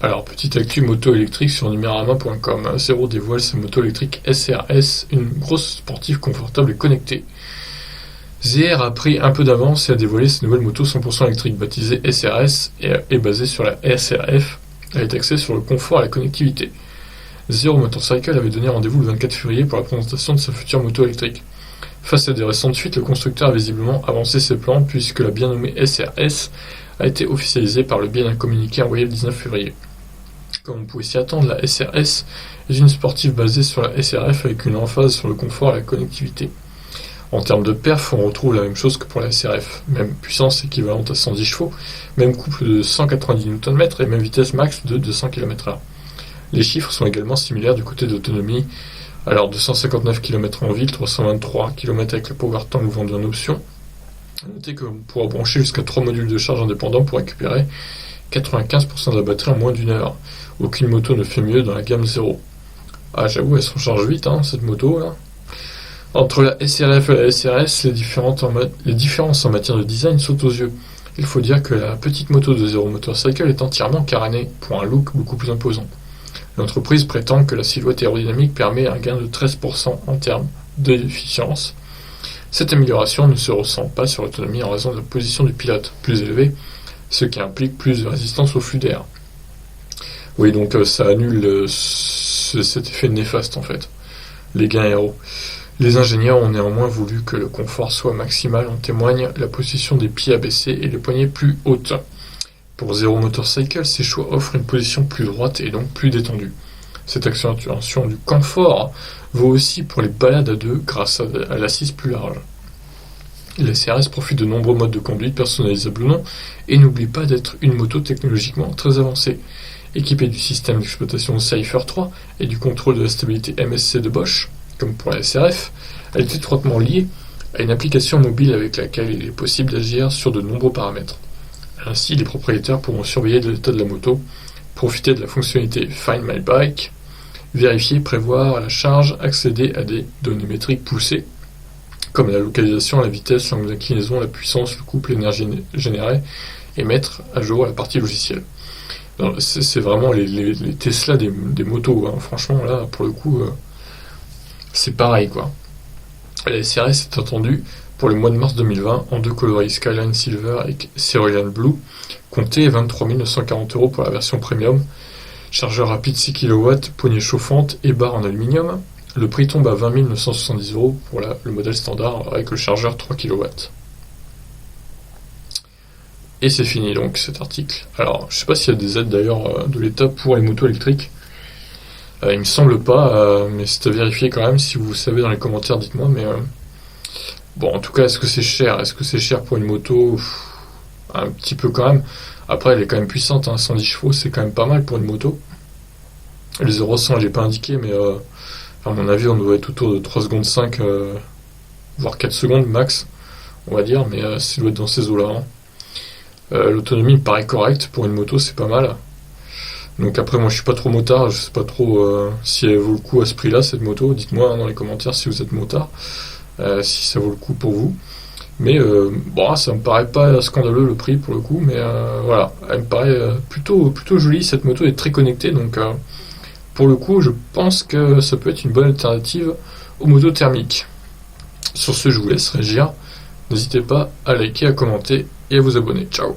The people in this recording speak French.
Alors, petite actu moto électrique sur numerama.com. Zero dévoile sa moto électrique SRS, une grosse sportive confortable et connectée. ZR a pris un peu d'avance et a dévoilé sa nouvelle moto 100% électrique baptisée SRS et est basée sur la SRF. Elle est axée sur le confort et la connectivité. Zero Motorcycle avait donné rendez-vous le 24 février pour la présentation de sa future moto électrique. Face à des récentes fuites, le constructeur a visiblement avancé ses plans puisque la bien nommée SRS a été officialisée par le biais d'un communiqué envoyé le 19 février. Comme on pouvait s'y attendre, la SRS est une sportive basée sur la SRF avec une emphase sur le confort et la connectivité. En termes de perf, on retrouve la même chose que pour la SRF, même puissance équivalente à 110 chevaux, même couple de 190 Nm et même vitesse max de 200 km/h. Les chiffres sont également similaires du côté d'autonomie, alors 259 km en ville, 323 km avec le power tank vendu en option. Notez qu'on pourra brancher jusqu'à 3 modules de charge indépendants pour récupérer 95% de la batterie en moins d'une heure. Aucune moto ne fait mieux dans la gamme 0. Ah, j'avoue, elle se recharge vite, cette moto là. Entre la SRF et la SRS, les différences en matière de design sautent aux yeux. Il faut dire que la petite moto de Zero Motorcycle est entièrement carénée pour un look beaucoup plus imposant. L'entreprise prétend que la silhouette aérodynamique permet un gain de 13% en termes d'efficience. Cette amélioration ne se ressent pas sur l'autonomie en raison de la position du pilote, plus élevée, ce qui implique plus de résistance au flux d'air. Oui, donc ça annule cet effet néfaste en fait, les gains aéros. Les ingénieurs ont néanmoins voulu que le confort soit maximal, en témoigne la position des pieds abaissés et les poignées plus hautes. Pour Zero Motorcycle, ces choix offrent une position plus droite et donc plus détendue. Cette accentuation du confort vaut aussi pour les balades à deux grâce à l'assise plus large. La SRS profite de nombreux modes de conduite personnalisables ou non et n'oublie pas d'être une moto technologiquement très avancée. Équipée du système d'exploitation Cypher 3 et du contrôle de la stabilité MSC de Bosch, comme pour la SRF, elle est étroitement liée à une application mobile avec laquelle il est possible d'agir sur de nombreux paramètres. Ainsi, les propriétaires pourront surveiller l'état de la moto, profiter de la fonctionnalité Find My Bike, vérifier, prévoir la charge, accéder à des données métriques poussées, comme la localisation, la vitesse, l'angle d'inclinaison, la puissance, le couple, l'énergie générée, et mettre à jour la partie logicielle. C'est vraiment les Tesla des motos, franchement là pour le coup c'est pareil quoi. La SRS est attendue pour le mois de mars 2020 en deux coloris Skyline Silver et Cerulean Blue, comptez 23 940 € pour la version premium, chargeur rapide 6 kW, poignée chauffante et barre en aluminium. Le prix tombe à 20 970 € pour le modèle standard avec le chargeur 3 kW. Et c'est fini donc cet article. Alors je sais pas s'il y a des aides d'ailleurs de l'État pour les motos électriques. Il me semble pas, mais c'est à vérifier quand même. Si vous savez dans les commentaires, dites-moi. Mais bon, en tout cas, est-ce que c'est cher? Est-ce que c'est cher pour une moto? Un petit peu quand même. Après, elle est quand même puissante, 110 chevaux, c'est quand même pas mal pour une moto. Les 0-100, je l'ai pas indiqué, mais à mon avis, on doit être autour de 3 secondes 5, voire 4 secondes max, on va dire, mais ça doit être dans ces eaux-là. L'autonomie me paraît correcte pour une moto, c'est pas mal. Donc après, moi je suis pas trop motard, je sais pas trop si elle vaut le coup à ce prix-là, cette moto. Dites-moi dans les commentaires si vous êtes motard, si ça vaut le coup pour vous. Mais bon, ça me paraît pas scandaleux le prix pour le coup, mais voilà, elle me paraît plutôt jolie. Cette moto est très connectée, donc pour le coup, je pense que ça peut être une bonne alternative aux motos thermiques. Sur ce, je vous laisse réagir. N'hésitez pas à liker, à commenter et à vous abonner. Ciao!